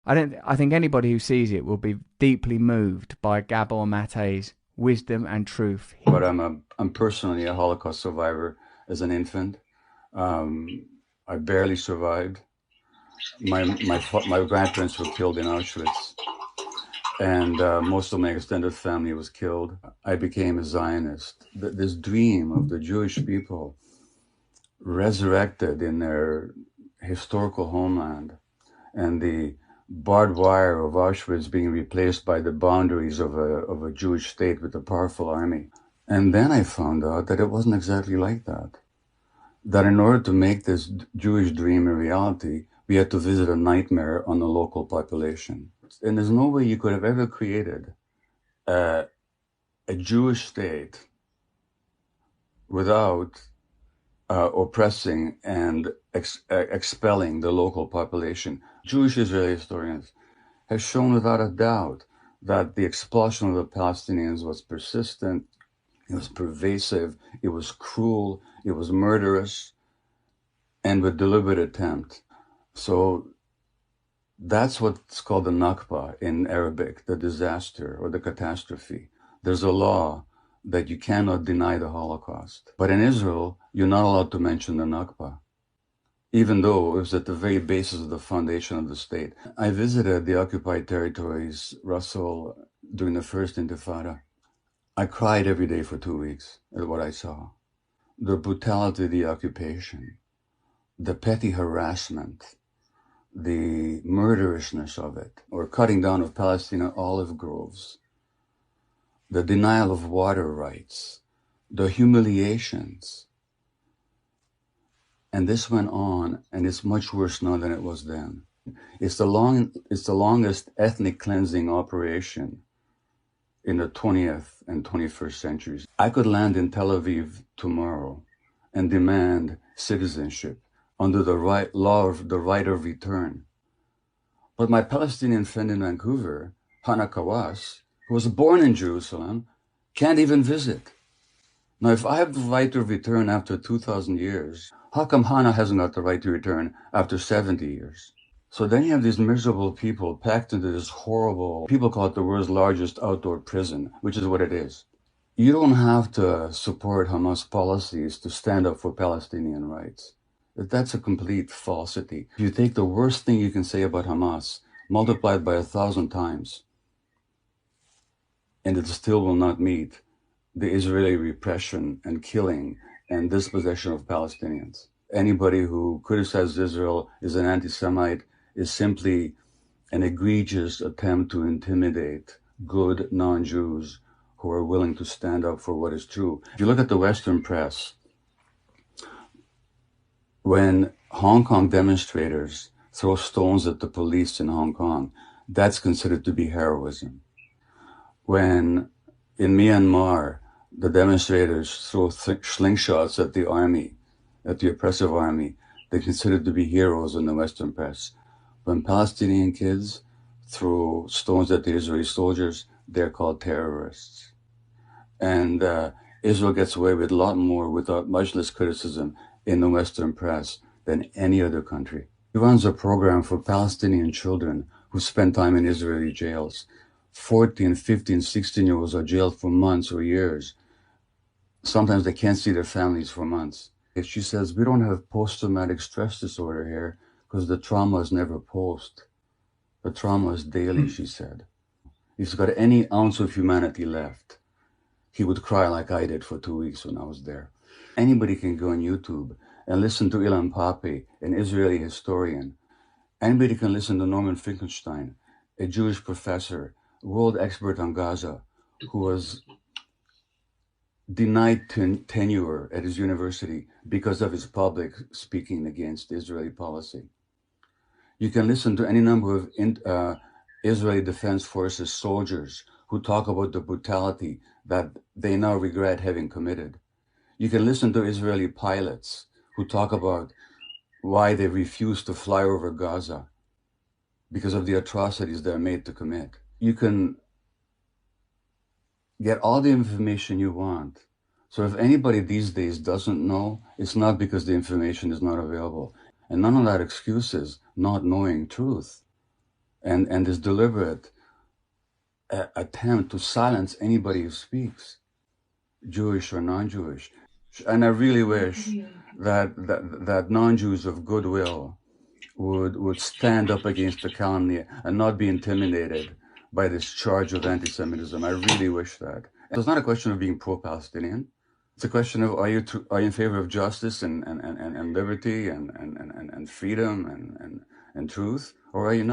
I think anybody who sees it will be deeply moved by Gabor Mate's wisdom and truth. But I'm personally a Holocaust survivor as an infant. I barely survived. My grandparents were killed in Auschwitz, and most of my extended family was killed. I became a Zionist. This dream of the Jewish people resurrected in their historical homeland, and the barbed wire of Auschwitz being replaced by the boundaries of a Jewish state with a powerful army. And then I found out that it wasn't exactly like that. That in order to make this Jewish dream a reality, we had to visit a nightmare on the local population. And there's no way you could have ever created a Jewish state without oppressing and expelling the local population. Jewish Israeli historians have shown without a doubt that the expulsion of the Palestinians was persistent, it was pervasive, it was cruel, it was murderous, and with deliberate attempt. So that's what's called the Nakba in Arabic, the disaster or the catastrophe. There's a law that you cannot deny the Holocaust. But in Israel, you're not allowed to mention the Nakba, even though it was at the very basis of the foundation of the state. I visited the occupied territories, Russell, during the first Intifada. I cried every day for 2 weeks at what I saw. The brutality of the occupation, the petty harassment, the murderousness of it, or cutting down of Palestinian olive groves, the denial of water rights, the humiliations. And this went on, and it's much worse now than it was then. It's the longest ethnic cleansing operation in the 20th and 21st centuries. I could land in Tel Aviv tomorrow and demand citizenship under the law of the right of return. But my Palestinian friend in Vancouver, Hannah Kawas, who was born in Jerusalem, can't even visit. Now, if I have the right to return after 2,000 years, how come Hannah hasn't got the right to return after 70 years? So then you have these miserable people packed into this horrible, people call it the world's largest outdoor prison, which is what it is. You don't have to support Hamas policies to stand up for Palestinian rights. That's a complete falsity. If you take the worst thing you can say about Hamas, multiplied by 1,000 times, and it still will not meet the Israeli repression and killing and dispossession of Palestinians. Anybody who criticizes Israel is an anti-Semite is simply an egregious attempt to intimidate good non-Jews who are willing to stand up for what is true. If you look at the Western press, when Hong Kong demonstrators throw stones at the police in Hong Kong, that's considered to be heroism. When in Myanmar, the demonstrators throw slingshots at the army, at the oppressive army, they're considered to be heroes in the Western press. When Palestinian kids throw stones at the Israeli soldiers, they're called terrorists. And Israel gets away with a lot more without much less criticism in the Western press than any other country. He runs a program for Palestinian children who spend time in Israeli jails. 14, 15, 16-year-olds are jailed for months or years. Sometimes they can't see their families for months. She says, we don't have post-traumatic stress disorder here because the trauma is never post. The trauma is daily, she said. If he's got any ounce of humanity left, he would cry like I did for 2 weeks when I was there. Anybody can go on YouTube and listen to Ilan Pappé, an Israeli historian. Anybody can listen to Norman Finkelstein, a Jewish professor, world expert on Gaza, who was denied tenure at his university because of his public speaking against Israeli policy. You can listen to any number of Israeli Defense Forces soldiers who talk about the brutality that they now regret having committed. You can listen to Israeli pilots who talk about why they refuse to fly over Gaza because of the atrocities they're made to commit. You can get all the information you want. So if anybody these days doesn't know, it's not because the information is not available. And none of that excuses not knowing truth. and this deliberate attempt to silence anybody who speaks, Jewish or non-Jewish. And I really wish that non-Jews of goodwill would stand up against the calumny and not be intimidated by this charge of anti-Semitism. I really wish that. And it's not a question of being pro-Palestinian. It's a question of are you in favor of justice and liberty and freedom and truth, or are you not?